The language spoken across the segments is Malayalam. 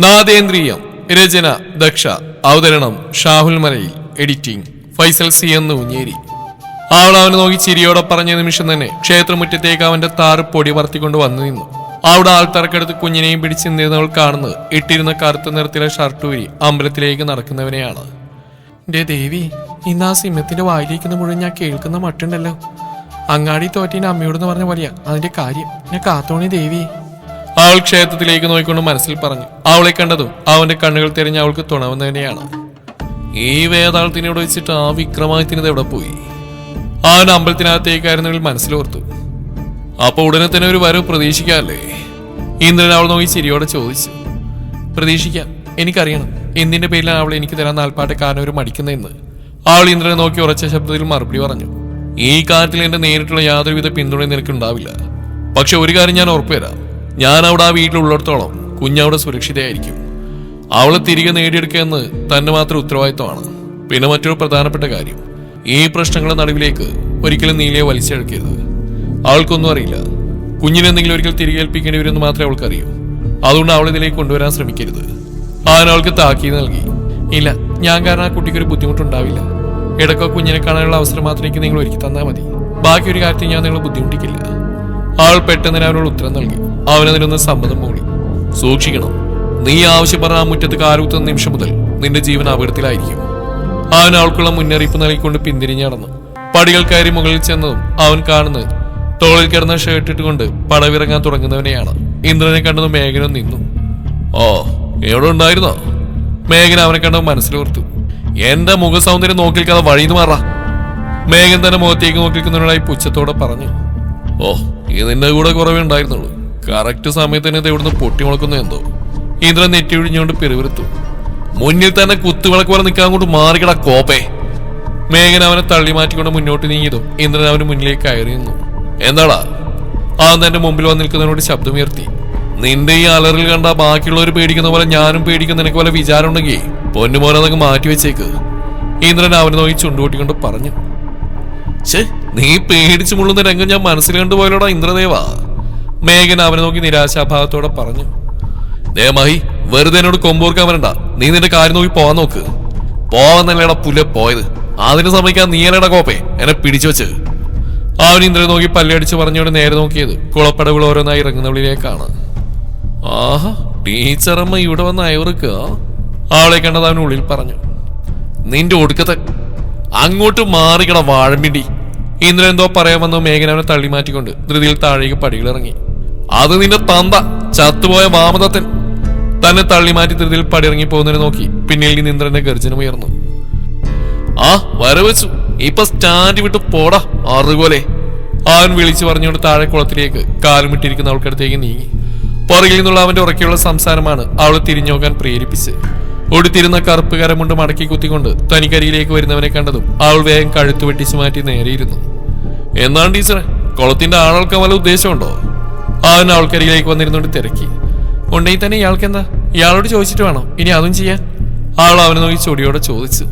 നാദേന്ദ്രിയം. രചന ദക്ഷ. അവതരണം ഷാഹുൽ മലയിൽ. എഡിറ്റിംഗ് ഫൈസൽ സി എന്ന് ഉഞ്ഞേരി. അവൾ അവനെ നോക്കി ചിരിയോടെ പറഞ്ഞ നിമിഷം തന്നെ ക്ഷേത്രമുറ്റത്തേക്ക് അവന്റെ താറ് പൊടി പറത്തിക്കൊണ്ട് വന്നു നിന്നു. അവിടെ ആൾത്തറക്കെടുത്ത് കുഞ്ഞിനെയും പിടിച്ച് നിന്നവൾ കാണുന്നത് ഇട്ടിരുന്ന കറുത്ത നിറത്തിലെ ഷർട്ട് ഊരി അമ്പലത്തിലേക്ക് നടക്കുന്നവനെയാണ്. എന്റെ ദേവി, ഇന്ന് ആ സിംഹത്തിന്റെ വായിലിരിക്കുന്ന മുഴുവൻ ഞാൻ കേൾക്കുന്ന മട്ടുണ്ടല്ലോ. അങ്ങാടി തോറ്റീന്റെ അമ്മയോടെന്ന് പറഞ്ഞ പോലെയാ അതിന്റെ കാര്യം. ഞാൻ കാത്തോണി ദേവി. അവൾ ക്ഷേത്രത്തിലേക്ക് നോക്കിക്കൊണ്ട് മനസ്സിൽ പറഞ്ഞു. അവളെ കണ്ടതും അവന്റെ കണ്ണുകൾ തിരഞ്ഞ് അവൾക്ക് തുണവുന്നതന്നെയാണ്. ഈ വേതാളത്തിനോട് വെച്ചിട്ട് ആ വിക്രമാദിത്യനത് എവിടെ പോയി? അവൻ അമ്പലത്തിനകത്തേക്കായിരുന്നെങ്കിൽ മനസ്സിലോർത്തു. അപ്പൊ ഉടനെ തന്നെ ഒരു വരവ് പ്രതീക്ഷിക്കാല്ലേ? ഇന്ദ്രൻ അവൾ നോക്കി ചിരിയോടെ ചോദിച്ചു. പ്രതീക്ഷിക്കാം, എനിക്കറിയണം എന്തിന്റെ പേരിലാണ് അവൾ എനിക്ക് തരാൻ നാൽപ്പാട്ടക്കാരൻ ഒരു മടിക്കുന്നതെന്ന്. അവൾ ഇന്ദ്രനെ നോക്കി ഉറച്ച ശബ്ദത്തിൽ മറുപടി പറഞ്ഞു. ഈ കാര്യത്തിൽ എന്റെ നേരിട്ടുള്ള യാതൊരുവിധ പിന്തുണയും നിനക്കുണ്ടാവില്ല. പക്ഷെ ഒരു കാര്യം ഞാൻ ഉറപ്പുവരാം, ഞാൻ അവിടെ ആ വീട്ടിലുള്ളിടത്തോളം കുഞ്ഞവിടെ സുരക്ഷിതയായിരിക്കും. അവളെ തിരികെ നേടിയെടുക്കുക എന്ന് തന്നെ മാത്രം ഉത്തരവാദിത്വമാണ്. പിന്നെ മറ്റൊരു പ്രധാനപ്പെട്ട കാര്യം, ഈ പ്രശ്നങ്ങളുടെ നടുവിലേക്ക് ഒരിക്കലും നീലയെ വലിച്ചെടുക്കരുത്. അവൾക്കൊന്നും അറിയില്ല. കുഞ്ഞിനെന്തെങ്കിലും ഒരിക്കൽ തിരികെ ഏൽപ്പിക്കേണ്ടി വരുമെന്ന് മാത്രമേ അവൾക്കറിയൂ. അതുകൊണ്ട് അവൾ ഇതിലേക്ക് കൊണ്ടുവരാൻ ശ്രമിക്കരുത്. അവൻ അവൾക്ക് താക്കീത് നൽകി. ഇല്ല, ഞാൻ കാരണം ആ കുട്ടിക്കൊരു ബുദ്ധിമുട്ടുണ്ടാവില്ല. ഇടയ്ക്കോ കുഞ്ഞിനെ കാണാനുള്ള അവസരം മാത്രം എനിക്ക് നിങ്ങൾ ഒരുക്കി തന്നാൽ മതി. ബാക്കി ഒരു കാര്യത്തിൽ ഞാൻ നിങ്ങളെ ബുദ്ധിമുട്ടിക്കില്ല. അവൾ പെട്ടെന്ന് അവനോട് ഉത്തരം നൽകി. അവനതിനൊന്ന് സമ്മതം മൂളി. സൂക്ഷിക്കണം, നീ ആവശ്യപ്പെടുന്ന ആ മുറ്റത്ത് കാലുകുത്തുന്ന നിമിഷം മുതൽ നിന്റെ ജീവൻ അപകടത്തിലായിരിക്കും. അവൻ അവൾക്കുള്ള മുന്നറിയിപ്പ് നൽകിക്കൊണ്ട് പിന്തിരിഞ്ഞ് നടന്നു. പടികൾ കയറി മുകളിൽ ചെന്നതും അവൻ കാണുന്നത് തോളിൽ കിടന്ന ഷർട്ട് ഇട്ടുകൊണ്ട് പടവിറങ്ങാൻ തുടങ്ങുന്നവനെയാണ്. ഇന്ദ്രനെ കണ്ടതും മേഘനും നിന്നു. ഓ, എവിടെ ഉണ്ടായിരുന്നോ? മേഘൻ അവനെ കണ്ടതും മനസ്സിലോർത്തു. എന്റെ മുഖ സൗന്ദര്യം നോക്കിൽക്കാതെ വഴിന്ന് മാറാ. മേഘൻ തന്നെ മുഖത്തേക്ക് നോക്കിക്കുന്നവനായി പുച്ഛത്തോടെ പറഞ്ഞു. ഓ, ഇതിന്റെ കൂടെ കുറവേ ഉണ്ടായിരുന്നുള്ളൂ. കറക്റ്റ് സമയത്ത് തന്നെ ഇത് ഇവിടുന്ന് പൊട്ടിമുളക്കുന്നു എന്തോ. ഇന്ദ്രൻ നെറ്റി ഒഴിഞ്ഞുകൊണ്ട് പിറുവിറുത്തു. മുന്നിൽ തന്നെ കുത്തുവിളക്ക് പോലെ നിൽക്കാൻ കൊണ്ട് മാറിക്കട കോപ്പേ. മേഘൻ അവനെ തള്ളി മാറ്റിക്കൊണ്ട് മുന്നോട്ട് നീങ്ങിയതും ഇന്ദ്രൻ അവന് മുന്നിലേക്ക് കയറി നിന്നു. എന്താടാ? അവൻ തന്റെ മുമ്പിൽ വന്ന് നിൽക്കുന്നതിനോട് ശബ്ദമുയർത്തി. നിന്റെ ഈ അലറിൽ കണ്ട ബാക്കിയുള്ളവർ പേടിക്കുന്ന പോലെ ഞാനും പേടിക്കുന്ന നിനക്ക് പോലെ വിചാരം ഉണ്ടെങ്കിൽ പൊന്നുമോനെ അതങ്ങ് മാറ്റിവെച്ചേക്ക്. ഇന്ദ്രൻ അവനെ നോക്കി ചുണ്ടുകൂട്ടിക്കൊണ്ട് പറഞ്ഞു. നീ പേടിച്ചു മുള്ളുന്ന രംഗം ഞാൻ മനസ്സിൽ കണ്ടുപോയല്ലോടാ ഇന്ദ്രദേവ. മേഘൻ അവനെ നോക്കി നിരാശാഭാവത്തോടെ പറഞ്ഞു. മഹി, വെറുതെ എന്നോട് കൊമ്പോർക്കാൻ വരണ്ട. നീ നിന്റെ കാര്യം നോക്കി പോവാൻ നോക്ക്. പോവാന്നല്ലേടാ പുല്ലെ പോയത്. അതിന് സമ്മതിക്കാൻ നീ അല്ലേടാ കോപ്പേ എന്നെ പിടിച്ചു വെച്ച്. അവൻ ഇന്ദ്രനെ നോക്കി പല്ലടിച്ച് പറഞ്ഞോണ്ട് നേരെ നോക്കിയത് കുളപ്പടവുകൾ ഓരോന്നായി ഇറങ്ങുന്നവളിലേക്കാണ്. ആഹാ, ടീച്ചറമ്മ ഇവിടെ വന്ന് അയവർക്ക്. അവളെ കണ്ടത് അവനുള്ളിൽ പറഞ്ഞു. നിന്റെ ഒടുക്കത്തെ അങ്ങോട്ട് മാറിക്കട വാഴമ്പിണ്ടി. ഇന്ദ്രൻ എന്തോ പറയാൻ വന്നു. മേഘൻ അവനെ തള്ളി മാറ്റിക്കൊണ്ട് ധൃതിയിൽ താഴേക്ക് പടികളിറങ്ങി. അത് നിന്റെ തന്ത ചത്തുപോയ വാമദത്തൻ. തന്നെ തള്ളി മാറ്റി ധൃതിയിൽ പടിയിറങ്ങി പോകുന്നതിനെ നോക്കി പിന്നിൽ നിന്ന് ഇന്ദ്രന്റെ ഗർജനം ഉയർന്നു. ആ വരവച്ചു, ഇപ്പൊ സ്റ്റാൻഡ് വിട്ട് പോടാ അറുപോലെ. അവൻ വിളിച്ചു പറഞ്ഞുകൊണ്ട് താഴെ കുളത്തിലേക്ക് കാലുമിട്ടിരിക്കുന്ന അവൾക്കടുത്തേക്ക് നീങ്ങി. പുറകിൽ നിന്നുള്ള അവന്റെ ഉറക്കെയുള്ള സംസാരമാണ് അവളെ തിരിഞ്ഞു നോക്കാൻ പ്രേരിപ്പിച്ച്. ഒടുത്തിരുന്ന കറുപ്പ് കരമുണ്ട് മടക്കി കുത്തിക്കൊണ്ട് തനിക്കരിയിലേക്ക് വരുന്നവനെ കണ്ടതും അവൾ വേഗം കഴുത്തു വെട്ടിച്ചു മാറ്റി നേരെയിരുന്നു. എന്താണ് ടീച്ചറെ, കുളത്തിന്റെ ആളാൾക്കാൻ വല്ല ഉദ്ദേശമുണ്ടോ? അവൻ അവൾക്കരിയിലേക്ക് വന്നിരുന്നോണ്ട് തിരക്കി. ഉണ്ടെങ്കിൽ തന്നെ ഇയാൾക്ക് എന്താ? ഇയാളോട് ചോദിച്ചിട്ട് വേണം ഇനി അതും ചെയ്യാൻ. അവൾ അവനെ നോക്കി ചൊടിയോടെ ചോദിച്ചു.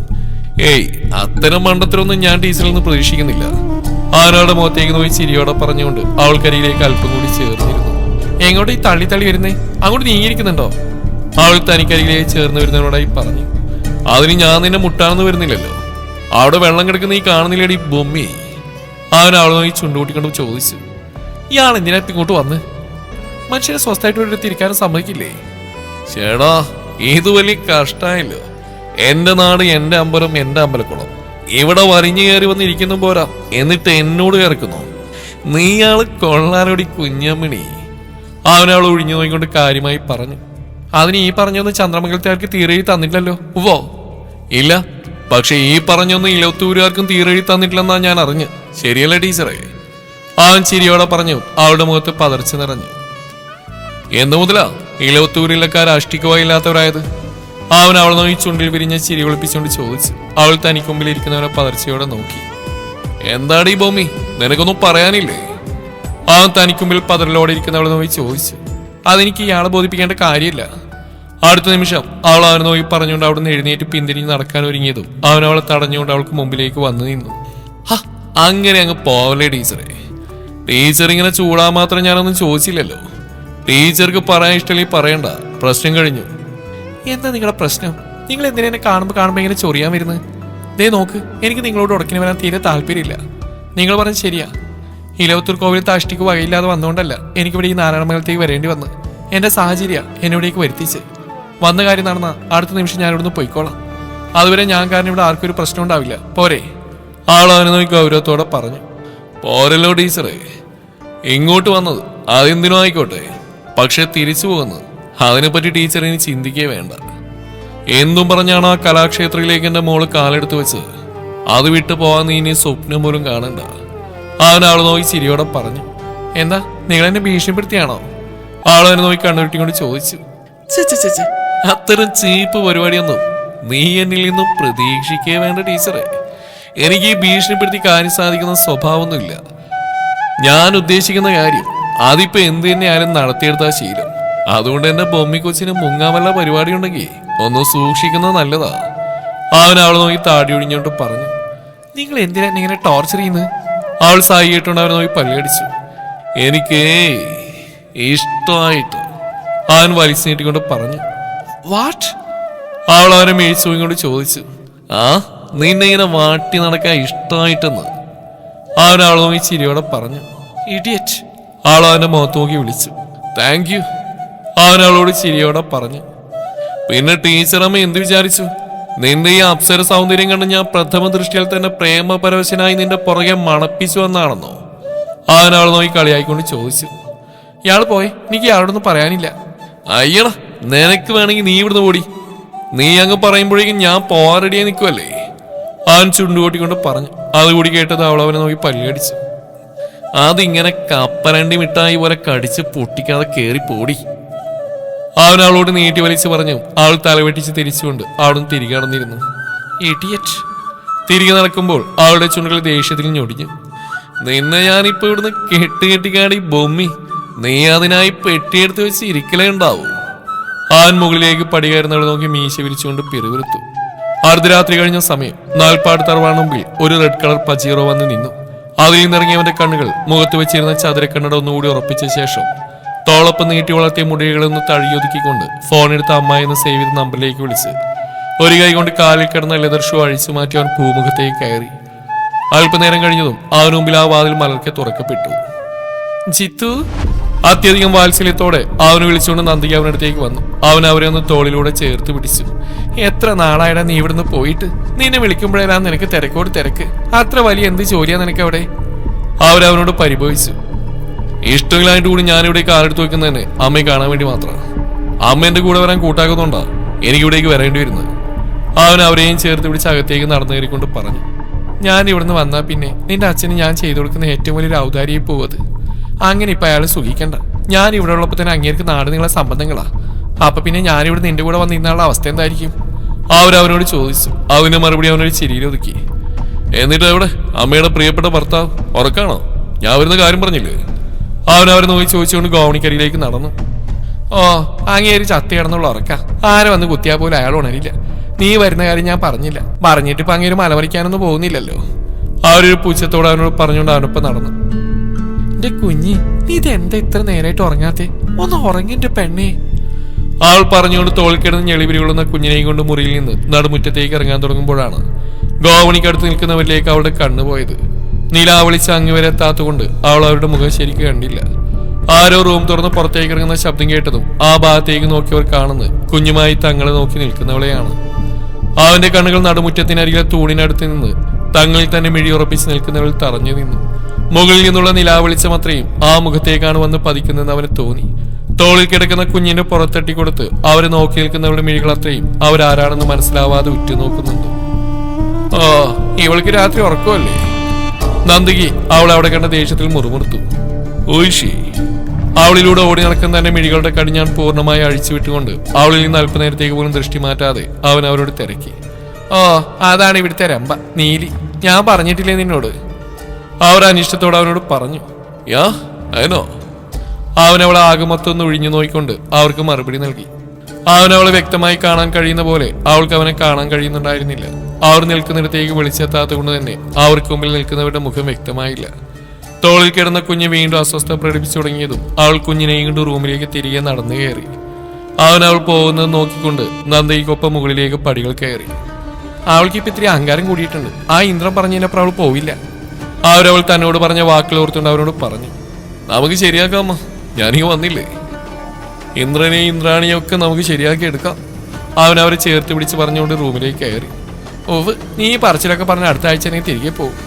ഏയ്, അത്തരം മണ്ടത്തിലൊന്നും ഞാൻ ടീച്ചറിൽ നിന്ന് പ്രതീക്ഷിക്കുന്നില്ല. അവനവളുടെ മുഖത്തേക്ക് നോക്കി ചിരിയോടെ പറഞ്ഞുകൊണ്ട് അവൾക്കരിയിലേക്ക് അല്പം കൂടി ചേർന്നിരുന്നു. എങ്ങോട്ട് ഈ തള്ളി തള്ളി വരുന്നേ? അങ്ങോട്ട് നീങ്ങിയിരിക്കുന്നുണ്ടോ? അവൾ തനിക്കരിയിലേക്ക് ചേർന്ന് വരുന്നവനോടായി പറഞ്ഞു. അതിന് ഞാൻ നിന്നെ മുട്ടാണെന്ന് വരുന്നില്ലല്ലോ. അവിടെ വെള്ളം കിടക്കുന്ന ഈ കാണുന്നില്ലേടി ബൊമ്മി. അവൻ അവളെ നോക്കി ചുണ്ടുകൂട്ടിക്കൊണ്ട് ചോദിച്ചു. ഇയാൾ എന്തിനാ ഇങ്ങോട്ട് വന്ന്? മനുഷ്യനെ സ്വസ്ഥമായിട്ട് ഇവിടെ തിരിക്കാനും സമ്മതിക്കില്ലേ? ചേടാ, ഇത് വലിയ കഷ്ടായല്ലോ. എന്റെ നാട്, എന്റെ അമ്പലം, എന്റെ അമ്പലക്കുളം. ഇവിടെ വലിഞ്ഞു കയറി വന്നിരിക്കുന്നു പോരാ, എന്നിട്ട് എന്നോട് കേൾക്കുന്നു. നീയാള് കൊള്ളാനോടി കുഞ്ഞമ്മണി. അവനവൾ ഒഴിഞ്ഞു നോക്കിക്കൊണ്ട് കാര്യമായി പറഞ്ഞു. അതിന് ഈ പറഞ്ഞൊന്നും ചന്ദ്രമംഗലത്തുകാർക്ക് തീരെഴുതി തന്നിട്ടില്ലല്ലോ. ഉവ്വോ? ഇല്ല, പക്ഷെ ഈ പറഞ്ഞൊന്നും ഇലവത്തൂരുകാർക്കും തീരെഴുതി തന്നിട്ടില്ലെന്നാ ഞാൻ അറിഞ്ഞ്. ശരിയല്ലേ ടീച്ചറെ? അവൻ ചിരിയോടെ പറഞ്ഞു. അവളുടെ മുഖത്ത് പതർച്ച നിറഞ്ഞു. എന്നു മുതലാ ഇലവത്തൂരിലക്കാർ അഷ്ടിക്കുവായില്ലാത്തവരായത്? അവൻ അവൾ നോക്കി ചുണ്ടിൽ വിരിഞ്ഞ ചിരി ഒളിപ്പിച്ചുകൊണ്ട് ചോദിച്ചു. അവൾ തനിക്കുമ്പിൽ ഇരിക്കുന്നവനെ പതർച്ചയോടെ നോക്കി. എന്താടീ ഭൂമി, നിനക്കൊന്നും പറയാനില്ലേ? അവൻ തനിക്കുമ്പിൽ പതറിലോടെ ഇരിക്കുന്നവളെ നോക്കി ചോദിച്ചു. അതെനിക്ക് ഇയാളെ ബോധിപ്പിക്കേണ്ട കാര്യമില്ല. അടുത്ത നിമിഷം അവൾ അവനെ നോക്കി പറഞ്ഞുകൊണ്ട് അവിടെ നിന്ന് എഴുന്നേറ്റ് പിന്തിരിഞ്ഞ് നടക്കാൻ ഒരുങ്ങിയതും അവൻ അവളെ തടഞ്ഞുകൊണ്ട് അവൾക്ക് മുമ്പിലേക്ക് വന്നു നിന്നു. അങ്ങനെ അങ്ങ് പോവല്ലേ ടീച്ചറെ? ടീച്ചർ ഇങ്ങനെ ചൂടാൻ മാത്രം ഞാനൊന്നും ചോദിച്ചില്ലല്ലോ. ടീച്ചർക്ക് പറയാൻ ഇഷ്ടമല്ലേ പറയണ്ട, പ്രശ്നം കഴിഞ്ഞു. എന്താ നിങ്ങളുടെ പ്രശ്നം? നിങ്ങൾ എന്തിനാ എന്നെ കാണുമ്പോൾ ഇങ്ങനെ ചൊറിയാൻ വരുന്നത്? ദേ നോക്ക്, എനിക്ക് നിങ്ങളോട് ഉടക്കിന് വരാൻ തീരെ താല്പര്യമില്ല. നിങ്ങൾ പറഞ്ഞത് ശരിയാ. ഇലവത്തൂർ കോവിൽ താഷ്ടിക്ക് വകയില്ലാതെ വന്നുകൊണ്ടല്ല എനിക്കിവിടെ ഈ നാരായണമംഗലത്തേക്ക് വരേണ്ടി വന്ന്. എന്റെ സാഹചര്യ എന്നോടേക്ക് വരുത്തിച്ച്. വന്ന കാര്യം നടന്ന അടുത്ത നിമിഷം ഞാൻ ഇവിടുന്ന് പോയിക്കോളാം. അതുവരെ ഞാൻ കാരണം ഇവിടെ ആർക്കും ഒരു പ്രശ്നം ഉണ്ടാവില്ല. പോരെ? ആളവനെ നോക്കി ഗൗരവത്തോടെ പറഞ്ഞു. പോരല്ലോ ടീച്ചറേ, ഇങ്ങോട്ട് വന്നത് അതെന്തിനും ആയിക്കോട്ടെ, പക്ഷെ തിരിച്ചു പോകുന്നത് അതിനെപ്പറ്റി ടീച്ചർ ഇനി ചിന്തിക്കേ വേണ്ട. എന്തും പറഞ്ഞാണ് ആ കലാക്ഷേത്രത്തിലേക്ക് എന്റെ മോള് കാലെടുത്ത് വെച്ചത്. അത് വിട്ടു പോവാൻ നീ ഇനി സ്വപ്നം പോലും കാണണ്ട. അവനാള് നോക്കി ചിരിയോടെ പറഞ്ഞു. എന്താ നിങ്ങൾ എന്നെ ഭീഷണിപ്പെടുത്തിയാണോ? ആളവനെ നോക്കി കണ്ണുരുട്ടിക്കൊണ്ട് ചോദിച്ചു. അത്തരം ചീപ്പ് പരിപാടിയൊന്നും നീ എന്നിൽ നിന്നും പ്രതീക്ഷിക്കേ വേണ്ട ടീച്ചറെ. എനിക്ക് ഈ ഭീഷണിപ്പെടുത്തി കാര്യം സാധിക്കുന്ന സ്വഭാവമൊന്നുമില്ല. ഞാൻ ഉദ്ദേശിക്കുന്ന കാര്യം അതിപ്പോ എന്ത് തന്നെ ആരും നടത്തിയെടുത്താ ശീലം. അതുകൊണ്ട് എന്റെ ബൊമ്മി കൊച്ചിന് മുങ്ങാമല്ല പരിപാടി ഉണ്ടെങ്കിൽ ഒന്ന് സൂക്ഷിക്കുന്നത് നല്ലതാ. അവൻ അവളെ നോക്കി താടി ഒഴിഞ്ഞോണ്ട് പറഞ്ഞു. നിങ്ങൾ എന്തിനാ ഇങ്ങനെ ടോർച്ചർ ചെയ്യുന്നത്? അവൾ സായി കേട്ടോണ്ട് അവനെ നോക്കി പല്ലടിച്ചു. എനിക്ക് ഇഷ്ടമായിട്ട് അവൻ വലിച്ചു നീട്ടിക്കൊണ്ട് പറഞ്ഞു. വാട്ട്? അവൾ അവനെ മേടിച്ചു കൊണ്ട് ചോദിച്ചു. ആ, നിന്നെ ഇങ്ങനെ വാട്ടി നടക്കാൻ ഇഷ്ടമായിട്ടെന്ന്. അവൻ അവളെ നോക്കി ചിരിയോടെ പറഞ്ഞു. ഇഡിയറ്റ്. അവൾ അവന്റെ മുഖത്ത് നോക്കി വിളിച്ചു. Thank you. അവൻ അവളോട് ചിരിയോടെ പറഞ്ഞു. പിന്നെ ടീച്ചറമ്മ എന്ത് വിചാരിച്ചു? നിന്റെ ഈ അപ്സര സൗന്ദര്യം കണ്ട് ഞാൻ പ്രഥമ ദൃഷ്ടിയിൽ തന്നെ പ്രേമപരവശനായി നിന്റെ പുറകെ മണപ്പിച്ചു വന്നാണെന്നോ? അവൻ അവളെ നോക്കി കളിയായിക്കൊണ്ട് ചോദിച്ചു. ഇയാൾ പോയെ, എനിക്ക് ഇയാളോടൊന്നും പറയാനില്ല. അയ്യടാ, നിനക്ക് വേണമെങ്കിൽ നീ ഇവിടുന്ന് ഓടി. നീ അങ്ങ് പറയുമ്പോഴേക്കും ഞാൻ പോവാറടിയായി നിൽക്കുമല്ലേ? അവൻ ചുണ്ടുകൊട്ടിക്കൊണ്ട് പറഞ്ഞു. അതുകൂടി കേട്ടത് അവൾ അവനെ നോക്കി പല്ലടിച്ചു. അതിങ്ങനെ കപ്പലണ്ടി മിഠായി പോലെ കടിച്ച് പൊട്ടിക്കാതെ കേറി പോടി. അവൻ അവളോട് നീട്ടി വലിച്ചു പറഞ്ഞു. അവൾ തലവെട്ടിച്ച് തിരിച്ചുകൊണ്ട് അവിടുന്ന് തിരികെ നടന്നിരുന്നു. ഇഡിയറ്റ്. തിരികെ നടക്കുമ്പോൾ അവളുടെ ചുണ്ടുകൾ ദേഷ്യത്തിൽ ഞൊടിഞ്ഞു. നിന്നെ ഞാനിപ്പോ ഇവിടുന്ന് കെട്ടിക്കാടി ബൊമ്മി. നീ അതിനായി പെട്ടിയെടുത്ത് വെച്ച് ഇരിക്കലേ ഉണ്ടാവൂ. അവൻ മുകളിലേക്ക് പടികയറുന്നവളെ നോക്കി മീശ വിരിച്ചുകൊണ്ട് പിറുവിറുത്തു. അർദ്ധരാത്രി കഴിഞ്ഞ സമയം നാൽപ്പാട് തറവാണ് മുമ്പിൽ ഒരു റെഡ് കളർ പജീറോ വന്ന് നിന്നു. അതിൽ നിന്നിറങ്ങിയവന്റെ കണ്ണുകൾ മുഖത്ത് വെച്ചിരുന്ന ചതുരക്കണ്ണട ഒന്നുകൂടി ഉറപ്പിച്ച ശേഷം തോളൊപ്പം നീട്ടി വളർത്തിയ മുടികളൊന്ന് തഴിയൊതുക്കിക്കൊണ്ട് ഫോണെടുത്ത് അമ്മായി എന്ന് സേവ് ചെയ്ത നമ്പറിലേക്ക് വിളിച്ച് ഒരു കൈ കൊണ്ട് കാലിൽ കിടന്ന ലെതർ ഷൂ അഴിച്ചു മാറ്റി അവൻ ഭൂമുഖത്തേക്ക് കയറി. അല്പനേരം കഴിഞ്ഞതും അവന് മുമ്പിൽ ആ വാതിൽ മലർക്കെ തുറക്കപ്പെട്ടു. ജിത്തു. അത്യധികം വാത്സല്യത്തോടെ അവന് വിളിച്ചുകൊണ്ട് നന്ദിക അവനടുത്തേക്ക് വന്നു. അവൻ അവരെ ഒന്ന് തോളിലൂടെ ചേർത്ത് പിടിച്ചു. എത്ര നാളായിടാ നീ ഇവിടുന്ന് പോയിട്ട്? നിന്നെ വിളിക്കുമ്പോഴെല്ലാം നിനക്ക് തിരക്കോട് തിരക്ക്. അത്ര വലിയ എന്ത് ജോലിയാ നിനക്ക് അവിടെ? അവരവനോട് പരിഭവിച്ചു. ഇഷ്ടമില്ലായിട്ട് കൂടി ഞാനിവിടേക്ക് കാലെടുത്ത് വെക്കുന്ന തന്നെ അമ്മയെ കാണാൻ വേണ്ടി മാത്രമാണ്. അമ്മ എന്റെ കൂടെ വരാൻ കൂട്ടാക്കുന്നുണ്ടാ എനിക്കിവിടേക്ക് വരേണ്ടി വരുന്നത്. അവൻ അവരെയും ചേർത്ത് പിടിച്ച് അകത്തേക്ക് നടന്നു കയറിക്കൊണ്ട് പറഞ്ഞു. ഞാൻ ഇവിടുന്ന് വന്നാ പിന്നെ നിന്റെ അച്ഛന് ഞാൻ ചെയ്തു കൊടുക്കുന്ന ഏറ്റവും വലിയൊരു ഔദാരിയായി പോവത്. അങ്ങനെ ഇപ്പൊ അയാൾ സുഖിക്കണ്ട. ഞാൻ ഇവിടെ ഉള്ളപ്പോ തന്നെ അങ്ങേർക്ക് നാട് നിങ്ങളെ സംബന്ധങ്ങളാ. അപ്പൊ പിന്നെ ഞാനിവിടെ നിന്റെ കൂടെ വന്നിരുന്നുള്ള അവസ്ഥ എന്തായിരിക്കും? അവരവനോട് ചോദിച്ചു. അവന് മറുപടി അവനൊരു ചിരിയിലൊതുക്കി. എന്നിട്ട് എവിടെ അമ്മയുടെ പ്രിയപ്പെട്ട ഭർത്താവ്? ഉറക്കാണോ? ഞാൻ വരുന്ന കാര്യം പറഞ്ഞില്ലേ? അവനവരെ നോക്കി ചോദിച്ചുകൊണ്ട് ഗോവണിക്കരിയിലേക്ക് നടന്നു. ഓ, അങ്ങേരി ചത്തി കിടന്നുള്ള ഉറക്ക. ആരെ വന്ന് കുത്തിയാ പോലും അയാൾ ഉണരില്ല. നീ വരുന്ന കാര്യം ഞാൻ പറഞ്ഞില്ല. പറഞ്ഞിട്ട് ഇപ്പൊ അങ്ങേര് മലമറിക്കാനൊന്നും പോകുന്നില്ലല്ലോ. അവരൊരു പൂച്ചത്തോടെ അവനോട് പറഞ്ഞുകൊണ്ട് അവനൊപ്പം നടന്നു. എന്റെ കുഞ്ഞി, നീ ഇതെന്താ ഇത്ര നേരായിട്ട് ഉറങ്ങാത്തെ? ഒന്ന് ഉറങ്ങിന്റെ പെണ്ണേ. ആൾ പറഞ്ഞുകൊണ്ട് തോളിൽ കിടന്ന് ഞെളിപിരികൊള്ളുന്ന കുഞ്ഞിനെയും കൊണ്ട് മുറിയിൽ നിന്ന് നടുമുറ്റത്തേക്ക് ഇറങ്ങാൻ തുടങ്ങുമ്പോഴാണ് ഗോവണിക്കടുത്ത് നിൽക്കുന്നവരിലേക്ക് അവളുടെ കണ്ണുപോയത്. നിലാവളിച്ച് അങ്ങുവരെ എത്താത്തുകൊണ്ട് അവൾ അവരുടെ മുഖം ശരിക്കും കണ്ടില്ല. ആരോ റൂം തുറന്ന് പുറത്തേക്ക് ഇറങ്ങുന്ന ശബ്ദം കേട്ടതും ആ ഭാഗത്തേക്ക് നോക്കിയവർ കാണുന്നത് കുഞ്ഞുമായി തങ്ങളെ നോക്കി നിൽക്കുന്നവളെയാണ്. അവന്റെ കണ്ണുകൾ നടുമുറ്റത്തിനരികിലെ തൂണിനടുത്ത് നിന്ന് തങ്ങളിൽ തന്നെ മിഴിയുറപ്പിച്ച് നിൽക്കുന്നവൾ തറഞ്ഞു നിന്നു. മുകളിൽ നിന്നുള്ള നിലാവെളിച്ചം അത്രയും ആ മുഖത്തേക്കാണ് വന്ന് പതിക്കുന്നതെന്ന് അവന് തോന്നി. തോളിൽ കിടക്കുന്ന കുഞ്ഞിന്റെ പുറത്തട്ടി കൊടുത്ത് അവരെ നോക്കി നിൽക്കുന്നവരുടെ മിഴികൾ അത്രയും അവരാരാണെന്ന് മനസ്സിലാവാതെ ഉറ്റുനോക്കുന്നുണ്ട്. ഓ, ഇവൾക്ക് രാത്രി ഉറക്കമല്ലേ? നന്ദികി അവൾ അവിടെ കണ്ട ദേഷ്യത്തിൽ മുറുമുറുത്തു. ഓയ്ഷി. അവളിലൂടെ ഓടി നടക്കുന്ന തന്നെ മിഴികളുടെ കടിഞ്ഞാൻ പൂർണ്ണമായി അഴിച്ചുവിട്ടുകൊണ്ട് അവളിൽ നിന്ന് അല്പനേരത്തേക്ക് പോലും ദൃഷ്ടി മാറ്റാതെ അവൻ അവരോട് തിരക്കി. ഓ, അതാണ് ഇവിടുത്തെ രമ്പ നീലി. ഞാൻ പറഞ്ഞിട്ടില്ലേ നിന്നോട്? അവർ അനിഷ്ടത്തോടെ അവനോട് പറഞ്ഞു. യാ അതിനോ? അവനവളെ ആകെ മൊത്തം ഒഴിഞ്ഞു നോക്കിക്കൊണ്ട് അവർക്ക് മറുപടി നൽകി. അവനവളെ വ്യക്തമായി കാണാൻ കഴിയുന്ന പോലെ അവൾക്ക് അവനെ കാണാൻ കഴിയുന്നുണ്ടായിരുന്നില്ല. അവർ നിൽക്കുന്നിടത്തേക്ക് വിളിച്ചെത്താത്ത കൊണ്ട് തന്നെ അവർക്ക് മുമ്പിൽ നിൽക്കുന്നവരുടെ മുഖം വ്യക്തമായില്ല. തോളിൽ കിടന്ന കുഞ്ഞ് വീണ്ടും അസ്വസ്ഥ പ്രകടിപ്പിച്ചു തുടങ്ങിയതും അവൾ കുഞ്ഞിനെയും കൊണ്ട് റൂമിലേക്ക് തിരികെ നടന്നു കയറി. അവൻ അവൾ പോകുന്നത് നോക്കിക്കൊണ്ട് നന്ദയ്ക്കൊപ്പം മുകളിലേക്ക് പടികൾ കയറി. അവൾക്ക് ഇപ്പൊ ഇത്തിരി അഹങ്കാരം കൂടിയിട്ടുണ്ട്. ആ ഇന്ദ്രൻ പറഞ്ഞതിനപ്പുറം അവൾ പോവില്ല. അവരവൾ തന്നോട് പറഞ്ഞ വാക്കുകൾ ഓർത്തുകൊണ്ട് അവരോട് പറഞ്ഞു, നമുക്ക് ശരിയാക്കാം അമ്മ, ഞാനിങ്ങ് വന്നില്ലേ, ഇന്ദ്രനെയും ഇന്ദ്രാണിയും ഒക്കെ നമുക്ക് ശരിയാക്കി എടുക്കാം. അവൻ അവരെ ചേർത്ത് പിടിച്ച് പറഞ്ഞുകൊണ്ട് റൂമിലേക്ക് കയറി. ഓവ്, നീ പറച്ചിലൊക്കെ പറഞ്ഞ അടുത്ത ആഴ്ച നീ തിരികെ പോകും,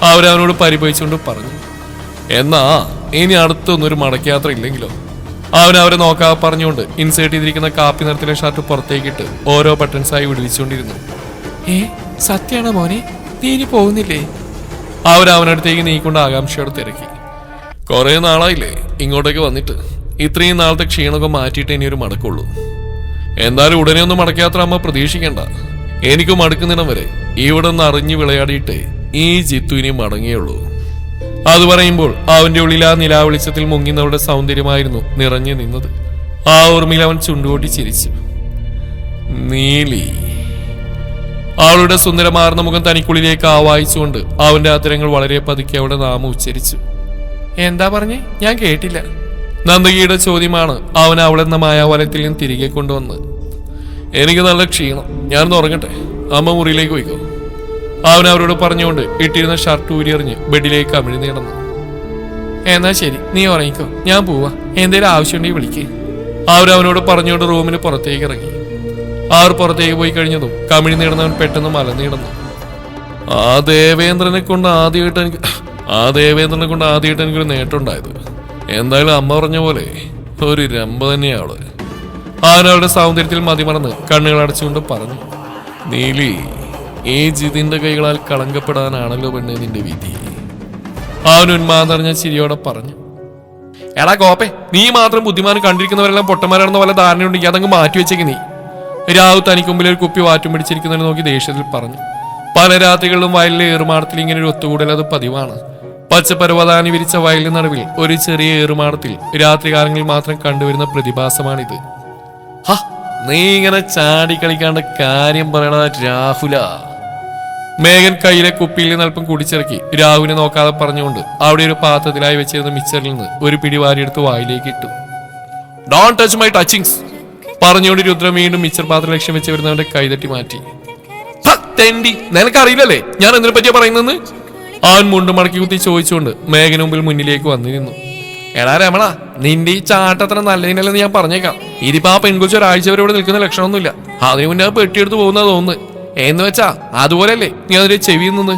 അവരവനോട് പരിഭവിച്ചുകൊണ്ട് പറഞ്ഞു. എന്നാ ഇനി അടുത്തൊന്നൊരു മടക്കയാത്ര ഇല്ലെങ്കിലോ? അവൻ അവരെ നോക്കാതെ പറഞ്ഞുകൊണ്ട് ഇൻസേർട്ട് ചെയ്തിരിക്കുന്ന കാപ്പി നിറത്തിലെ ഷർട്ട് പുറത്തേക്കിട്ട് ഓരോ ബട്ടൺസായി വിടുവിച്ചുകൊണ്ടിരുന്നു. സത്യാണോ മോനെ, നീ ഇനി പോകുന്നില്ലേ? അവനടുത്തേക്ക് നീക്കൊണ്ട് ആകാംക്ഷയോടെ തിരക്കി. കുറെ നാളായില്ലേ ഇങ്ങോട്ടേക്ക് വന്നിട്ട്, ഇത്രയും നാളത്തെ ക്ഷീണമൊക്കെ മാറ്റിയിട്ട് ഇനി ഒരു മടക്കുള്ളൂ. എന്തായാലും ഉടനെ ഒന്നും മടക്കയാത്ര അമ്മ പ്രതീക്ഷിക്കണ്ട. എനിക്ക് മടുക്കുന്നിടം വരെ ഇവിടെ നിന്ന് അറിഞ്ഞു വിളയാടിയിട്ടേ ഈ ജിത്തു ഇനി മടങ്ങിയുള്ളൂ. അത് പറയുമ്പോൾ അവന്റെ ഉള്ളിൽ ആ നിലാവെളിച്ചത്തിൽ മുങ്ങിന്നവളുടെ സൗന്ദര്യമായിരുന്നു നിറഞ്ഞു നിന്നത്. ആ ഓർമ്മയിൽ അവൻ ചുണ്ടുകൊട്ടി ചിരിച്ചു. നീലി. അവളുടെ സുന്ദരമാർന്ന മുഖം തനിക്കുള്ളിലേക്ക് ആവാഹിച്ചുകൊണ്ട് അവന്റെ അത്തരങ്ങൾ വളരെ പതുക്കെ അവളുടെ നാമം ഉച്ചരിച്ചു. എന്താ പറഞ്ഞേ? ഞാൻ കേട്ടില്ല. നന്ദകിയുടെ ചോദ്യമാണ് അവൻ അവളെന്ന മായാവലത്തിൽ നിന്ന് തിരികെ കൊണ്ടുവന്ന്. എനിക്ക് നല്ല ക്ഷീണം, ഞാനൊന്ന് ഉറങ്ങട്ടെ, അമ്മ മുറിയിലേക്ക് പോയിക്കോ. അവൻ അവരോട് പറഞ്ഞുകൊണ്ട് ഇട്ടിരുന്ന ഷർട്ട് ഊരിയെറിഞ്ഞ് ബെഡിലേക്ക് അമിഴ്ന്നു കിടന്നു. എന്നാ ശരി, നീ ഉറങ്ങിക്കോ, ഞാൻ പോവാ, എന്തേലും ആവശ്യമുണ്ടെങ്കിൽ വിളിക്കേ. അവരവനോട് പറഞ്ഞുകൊണ്ട് റൂമിന് പുറത്തേക്ക് ഇറങ്ങി. അവർ പുറത്തേക്ക് പോയി കഴിഞ്ഞതും കമിഴ്ന്നു കിടന്നവൻ പെട്ടെന്ന് മലർന്നു കിടന്നു. ആ ദേവേന്ദ്രനെ കൊണ്ട് ആദ്യമായിട്ട് എനിക്കൊരു നേട്ടം ഉണ്ടായത്. എന്തായാലും അമ്മ പറഞ്ഞ പോലെ ഒരു രമ്പ തന്നെയാണ്. അവനവളുടെ സൗന്ദര്യത്തിൽ മതിമറന്ന് കണ്ണുകൾ അടച്ചുകൊണ്ട് പറഞ്ഞു. നീലി, ഈ ജിതിന്റെ കൈകളാൽ കളങ്കപ്പെടാനാണല്ലോ പെണ്ണെ നിന്റെ വിധി. അവൻ ഉന്മാദറിഞ്ഞ ചിരിയോടെ പറഞ്ഞു. എടാ കോപ്പെ, നീ മാത്രം ബുദ്ധിമാനം കണ്ടിരിക്കുന്നവരെല്ലാം പൊട്ടന്മാരാണെന്ന പോലെ ധാരണയുണ്ടെങ്കിൽ അതങ്ങ് മാറ്റിവെച്ചേക്ക് നീ. രാഹു തനിക്ക് മുമ്പിൽ ഒരു കുപ്പി വാറ്റും പിടിച്ചിരിക്കുന്നതിനെ നോക്കി ദേഷ്യത്തിൽ പറഞ്ഞു. പല രാത്രികളിലും വയലിലെ ഏറുമാടത്തിൽ ഇങ്ങനെ ഒരു ഒത്തുകൂടൽ അത് പതിവാണ്. പച്ചപ്പരവതാനി വിരിച്ച വയലിന് നടുവിൽ ഒരു ചെറിയ ഏറുമാടത്തിൽ രാത്രികാലങ്ങളിൽ മാത്രം കണ്ടുവരുന്ന പ്രതിഭാസമാണിത്. നീ ഇങ്ങനെ ചാടിക്കളിക്കാണ്ട് കാര്യം പറയണ രാഹുല. മേഘൻ കയ്യിലെ കുപ്പിയിൽ നിന്ന് അല്പം കുടിച്ചിറക്കി രാഹുവിനെ നോക്കാതെ പറഞ്ഞുകൊണ്ട് അവിടെ ഒരു പാത്രത്തിലായി വെച്ചിരുന്ന മിക്സറിൽ നിന്ന് ഒരു പിടി വാരിയെടുത്ത് വായിലേക്ക് ഇട്ടു. ഡോണ്ട് ടച്ച് മൈ ടച്ചിങ്സ് പറഞ്ഞുകൊണ്ട് രുദ്രം വീണ്ടും മിക്സർ പാത്രം ലക്ഷ്യം വെച്ച് വരുന്നവന്റെ കൈതട്ടി മാറ്റി. നിനക്കറിയില്ലല്ലേ ഞാൻ എന്തിനെ പറ്റിയാ പറയുന്നെന്ന്? അവൻ മുണ്ടും മടക്കി കുത്തി ചോദിച്ചുകൊണ്ട് മേഘന് മുന്നിലേക്ക് വന്നിരുന്നു. എടാ രമണ, നിന്റെ ഈ ചാട്ടത്ര നല്ലതിനല്ലെന്ന് ഞാൻ പറഞ്ഞേക്കാം. ഇതിപ്പോ ആ പെൺകുച്ച ഒരാഴ്ച വരെ ഇവിടെ നിൽക്കുന്ന ലക്ഷണമൊന്നുമില്ല. അതിനു മുന്നേ ആ പെട്ടിയെടുത്ത് പോകുന്നത് തോന്നുന്നു. എന്ന് വെച്ചാ അതുപോലല്ലേ നീ അതിന്റെ ചെവിയിൽ നിന്ന്?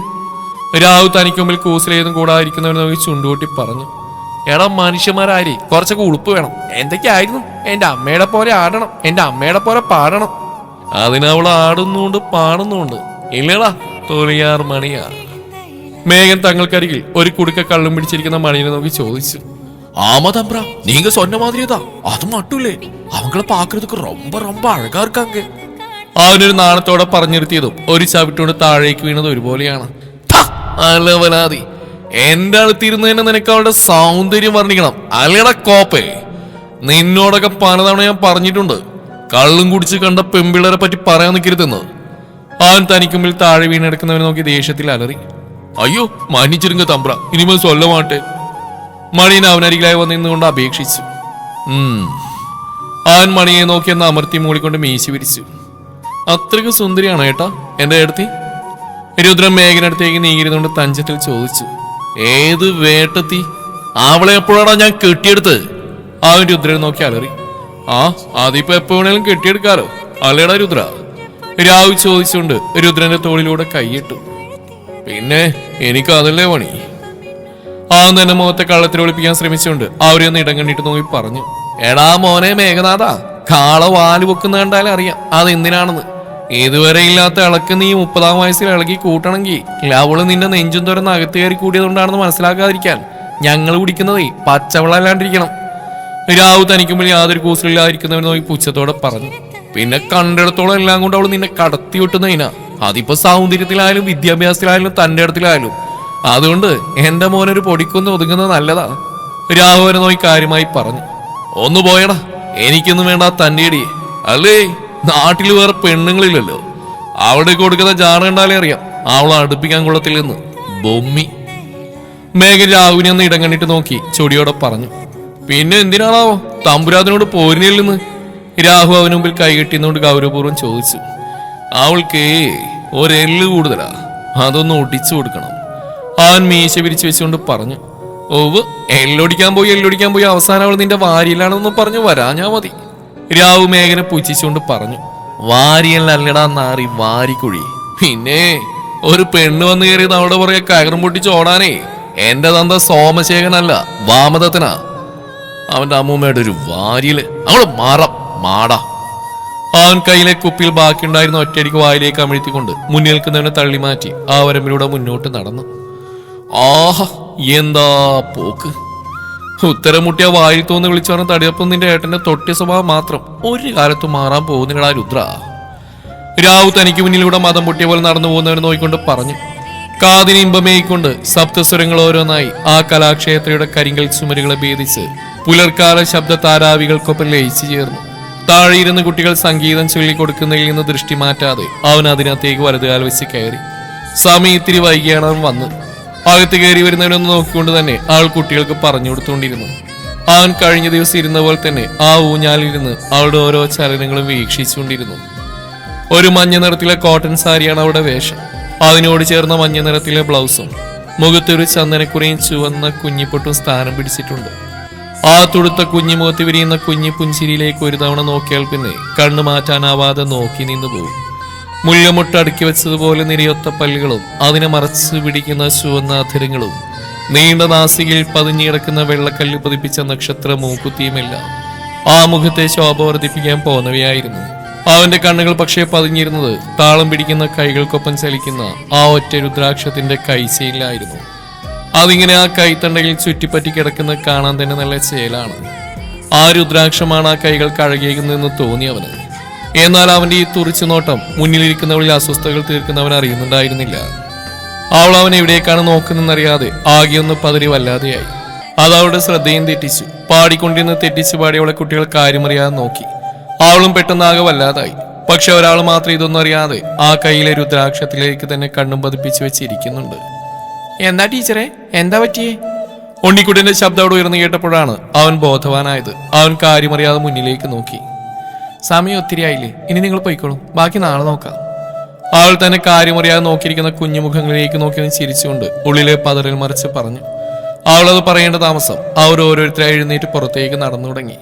രാഹു തനിക്ക് മുമ്പിൽ കൂസിലേതും കൂടാതിരിക്കുന്നവനെ നോക്കി ചുണ്ടുകൂട്ടി പറഞ്ഞു. എടാ മനുഷ്യന്മാരാരി, കുറച്ചൊക്കെ ഉളുപ്പ് വേണം. എന്തൊക്കെയായിരുന്നു? എന്റെ അമ്മയുടെ പോലെ ആടണം, എന്റെ അമ്മയുടെ പോലെ പാടണം. അതിനവൾ ആടുന്നുണ്ട് പാടുന്നുണ്ട് ഇല്ലടാ തോലിയാർ മണിയാ. മേഘൻ തങ്ങൾക്കരികിൽ ഒരു കുടുക്ക കള്ളും പിടിച്ചിരിക്കുന്ന മണിയെ നോക്കി ചോദിച്ചു. ஆமா தம்பரா, நீங்க சொன்ன மாதிரியே தான். அது மட்டும் இல்ல, அவங்கள பாக்குறதுக்கு ரொம்ப ரொம்ப அழகா இருக்காங்க. അവനൊരു നാണത്തോടെ പറഞ്ഞിരുത്തിയതും ഒരു ചവിട്ടുകൊണ്ട് താഴേക്ക് വീണത് ഒരുപോലെയാണ്. അലവലാതി, എന്റെ അടുത്തിരുന്നതിന് നിനക്ക് അവളുടെ സൗന്ദര്യം വർണ്ണിക്കണം അല്ലടാ കോപ്പേ. നിന്നോടൊക്കെ പലതവണ ഞാൻ പറഞ്ഞിട്ടുണ്ട്, കള്ളും കുടിച്ച് കണ്ട പെമ്പിള്ളരെ പറ്റി പറയാൻ നിൽക്കരുതെന്ന്. അവൻ തനിക്കുമ്പിൽ താഴെ വീണെടുക്കുന്നവനെ നോക്കി ദേഷ്യത്തിൽ അലറി. അയ്യോ മന്നിച്ചിരുങ്ക തമ്പ്ര, ഇനിമേൽ சொல்ல മാട്ടേ. മണീനെ അവനരികിലായി വന്നിരുന്നുകൊണ്ട് അപേക്ഷിച്ചു. അവൻ മണിയെ നോക്കി എന്ന് അമർത്തി മൂളിക്കൊണ്ട് മീശി വിരിച്ചു. അത്രയ്ക്ക് സുന്ദരിയാണോ ഏട്ടാ എന്റെ അടുത്തി? രുദ്രൻ മേഘനടുത്തേക്ക് നീങ്ങിരുന്നുകൊണ്ട് തഞ്ചത്തിൽ ചോദിച്ചു. ഏത് വേട്ടത്തി? അവളെ എപ്പോഴാടാ ഞാൻ കെട്ടിയെടുത്ത്? അവൻ രുദ്രനെ നോക്കി അലറി. അതിപ്പോ എപ്പോ വേണേലും കെട്ടിയെടുക്കാലോ അല്ലേടാ രുദ്ര? രാഹു ചോദിച്ചുകൊണ്ട് രുദ്രന്റെ തോളിലൂടെ കൈയിട്ടു. പിന്നെ എനിക്ക് അതല്ലേ പണി. അവൻ തന്നെ മുഖത്തെ കള്ളത്തിൽ ഒളിപ്പിക്കാൻ ശ്രമിച്ചുകൊണ്ട് അവരെ ഒന്ന് ഇടം കണ്ടിട്ട് നോക്കി പറഞ്ഞു. എടാ മോനെ മേഘനാഥ, കാള വാല് പൊക്കുന്ന കണ്ടാലും അറിയാം അതെന്തിനാണെന്ന്. ഇതുവരെ ഇല്ലാത്ത ഇളക്ക് നീ 30-ാം വയസ്സിൽ ഇളകി കൂട്ടണമെങ്കിൽ അവള് നിന്റെ നെഞ്ചും തുറന്ന് അകത്ത് കയറി കൂടിയതുകൊണ്ടാണെന്ന് മനസ്സിലാക്കാതിരിക്കാൻ ഞങ്ങൾ കുടിക്കുന്നതേ പച്ചവെള്ളമല്ലാണ്ടിരിക്കണം. രാഹു തനിക്ക് മുന്നിൽ യാതൊരു കൂസലില്ലാതിരിക്കുന്നവരെ നോക്കി പുച്ഛത്തോടെ പറഞ്ഞു. പിന്നെ കണ്ടിടത്തോളം എല്ലാം കൊണ്ട് അവൾ നിന്നെ കടത്തി വിട്ടുന്നതിനാ. അതിപ്പോ സൗന്ദര്യത്തിലായാലും വിദ്യാഭ്യാസത്തിലായാലും തന്റെ ഇടത്തിലായാലും. അതുകൊണ്ട് എന്റെ മോനൊരു പൊടിക്കൊന്ന് ഒതുങ്ങുന്നത് നല്ലതാ. രാഹുവിനെ നോക്കി കാര്യമായി പറഞ്ഞു. ഒന്ന് പോയടാ, എനിക്കൊന്നും വേണ്ട തന്റെ അടിയെ. അല്ലേ നാട്ടിൽ വേറെ പെണ്ണുങ്ങളില്ലല്ലോ. അവിടെ കൊടുക്കുന്ന ജാട കണ്ടാലേ അറിയാം അവളെ അടുപ്പിക്കാൻ കൊള്ളത്തില്ലെന്ന്. ബൊമ്മി. മേഘൻ രാഹുവിനെ ഒന്ന് ഇടം കണ്ടിട്ട് നോക്കി ചൊടിയോടെ പറഞ്ഞു. പിന്നെ എന്തിനാണാവോ തമ്പുരാതിനോട് പോരിനില്ലെന്ന്? രാഹു അവന് മുമ്പിൽ കൈകെട്ടിന്നുകൊണ്ട് ഗൗരവപൂർവ്വം ചോദിച്ചു. അവൾക്ക് ഒരെല്ല് കൂടുതലാ, അതൊന്ന് ഒടിച്ചു കൊടുക്കണം. അവൻ മീശ പിരിച്ചു വെച്ചുകൊണ്ട് പറഞ്ഞു. ഓവ്, എല്ലൊടിക്കാൻ പോയി അവസാനം അവൾ നിന്റെ വാരിയിലാണെന്ന് പറഞ്ഞു വരാഞ്ഞാ മതി. രാഹു മേഘനെ പുച്ഛിച്ചുകൊണ്ട് പറഞ്ഞു. വാരിയല്ലടാ നാറി, വാരിക്കുഴി. പിന്നെ ഒരു പെണ്ണ് വന്നു കയറിയത് അവളുടെ പുറകെ കയറും പൊട്ടിച്ച് ഓടാനേ എന്റെ തന്ത സോമശേഖരനല്ല, വാമദത്തനാ. അവന്റെ അമ്മൂമ്മയുടെ ഒരു വാരിയില് അവള് മാടാ. അവൻ കയ്യിലെ കുപ്പിയിൽ ബാക്കിയുണ്ടായിരുന്ന ഒറ്റയടിക്ക് വായിലേക്ക് അമിഴ്ത്തിക്കൊണ്ട് മുന്നിൽ നിൽക്കുന്നവനെ തള്ളി മാറ്റി ആ വരമ്പിലൂടെ മുന്നോട്ട് നടന്നു. ആഹാ, എന്താ പോക്ക്! ഉത്തരം മുട്ടിയ വായിൽ തോന്ന് വിളിച്ചു പറഞ്ഞ തടിയപ്പം നിന്റെ ഏട്ടന്റെ തൊട്ടിയ സ്വഭാവം മാത്രം ഒരു കാലത്തും മാറാൻ പോകുന്നില്ലടാ രുദ്ര. രാഹു തനിക്ക് മുന്നിലൂടെ മതം പൊട്ടിയ പോലെ നടന്നു പോകുന്നവനെ നോക്കിക്കൊണ്ട് പറഞ്ഞു. കാതിന് ഇമ്പമേയിക്കൊണ്ട് സപ്തസ്വരങ്ങൾ ഓരോന്നായി ആ കലാക്ഷേത്രയുടെ കരിങ്കൽ ചുമരുകളെ ഭേദിച്ച് പുലർക്കാല ശബ്ദ താരാവികൾക്കൊപ്പം ലയിച്ചു ചേർന്നു. താഴെയിരുന്ന് കുട്ടികൾ സംഗീതം ചൊല്ലിക്കൊടുക്കുന്നതിൽ നിന്ന് ദൃഷ്ടി മാറ്റാതെ അവൻ അതിനകത്തേക്ക് വലതുകാൽ വെച്ച് കയറി. സമയം ഇത്തിരി വൈകിയാണ് അവൻ വന്ന്. അകത്ത് കയറി വരുന്നവനൊന്ന് നോക്കിക്കൊണ്ട് തന്നെ അവൾ കുട്ടികൾക്ക് പറഞ്ഞു കൊടുത്തുകൊണ്ടിരുന്നു. അവൻ കഴിഞ്ഞ ദിവസം ഇരുന്ന പോലെ തന്നെ ആ ഊഞ്ഞാലിരുന്ന് അവളുടെ ഓരോ ചലനങ്ങളും വീക്ഷിച്ചുകൊണ്ടിരുന്നു. ഒരു മഞ്ഞ നിറത്തിലെ കോട്ടൺ സാരിയാണ് അവളുടെ വേഷം. അതിനോട് ചേർന്ന മഞ്ഞ നിറത്തിലെ ബ്ലൗസും മുഖത്തൊരു ചന്ദനക്കുറയും ചുവന്ന കുഞ്ഞിപ്പൊട്ടും സ്ഥാനം പിടിച്ചിട്ടുണ്ട്. ആ തുടുത്ത കുഞ്ഞിമുഖത്ത് വിരിയുന്ന കുഞ്ഞി പുഞ്ചിരിയിലേക്ക് ഒരു തവണ നോക്കിയാൽ പിന്നെ കണ്ണു മാറ്റാനാവാതെ നോക്കി നിന്നു പോകും. മുല്ലമുട്ട് അടുക്കി വെച്ചതുപോലെ നിരയൊത്ത പല്ലുകളും അതിനെ മറച്ചു പിടിക്കുന്ന ചുവന്ന അധരങ്ങളും നീണ്ട നാസികയിൽ പതിഞ്ഞിടക്കുന്ന വെള്ളക്കല്ല് പതിപ്പിച്ച നക്ഷത്ര മൂക്കുത്തിയുമെല്ലാം ആ മുഖത്തെ ശോഭ വർദ്ധിപ്പിക്കാൻ പോന്നവയായിരുന്നു. അവന്റെ കണ്ണുകൾ പക്ഷേ പതിഞ്ഞിരുന്നത് താളം പിടിക്കുന്ന കൈകൾക്കൊപ്പം ചലിക്കുന്ന ആ ഒറ്റ രുദ്രാക്ഷത്തിന്റെ കൈച്ചയിലായിരുന്നു. അതിങ്ങനെ ആ കൈത്തണ്ടയിൽ ചുറ്റിപ്പറ്റി കിടക്കുന്ന കാണാൻ തന്നെ നല്ല ചേലാണ്. ആ രുദ്രാക്ഷമാണ് ആ കൈകൾ കഴകിയേക്കുന്നതെന്ന് തോന്നിയവന്. എന്നാൽ അവന്റെ ഈ തുറിച്ചു നോട്ടം മുന്നിലിരിക്കുന്നവളിൽ അസ്വസ്ഥതകൾ തീർക്കുന്നവൻ അറിയുന്നുണ്ടായിരുന്നില്ല. അവൾ അവൻ എവിടേക്കാണ് നോക്കുന്നതെന്നറിയാതെ ആകെയൊന്ന് പതറി വല്ലാതെയായി. അത് അവളുടെ ശ്രദ്ധയും തെറ്റിച്ചു. പാടിക്കൊണ്ടിരുന്ന് തെറ്റിച്ചു പാടിയവളെ കുട്ടികൾ കാര്യമറിയാതെ നോക്കി. അവളും പെട്ടെന്നാകെ വല്ലാതായി. പക്ഷെ ഒരാൾ മാത്രം ഇതൊന്നും അറിയാതെ ആ കയ്യിലെ രുദ്രാക്ഷത്തിലേക്ക് തന്നെ കണ്ണും പതിപ്പിച്ചു വെച്ചിരിക്കുന്നുണ്ട്. എന്താ ടീച്ചറെ, എന്താ പറ്റിയേ? ഉണ്ണിക്കുട്ടിന്റെ ശബ്ദം അവിടെ ഉയർന്നു കേട്ടപ്പോഴാണ് അവൻ ബോധവാനായത്. അവൻ കാര്യമറിയാതെ മുന്നിലേക്ക് നോക്കി. സമയം ഒത്തിരി ആയില്ലേ, ഇനി നിങ്ങൾ പോയിക്കോളും, ബാക്കി നാളെ നോക്കാം. അവൾ തന്നെ കാര്യമറിയാതെ നോക്കിയിരിക്കുന്ന കുഞ്ഞുമുഖങ്ങളിലേക്ക് നോക്കി ചിരിച്ചുകൊണ്ട് ഉള്ളിലെ പതറിൽ മറിച്ച് പറഞ്ഞു. അവളത് പറയേണ്ട താമസം അവർ ഓരോരുത്തരായി എഴുന്നേറ്റ് പുറത്തേക്ക് നടന്നു തുടങ്ങി.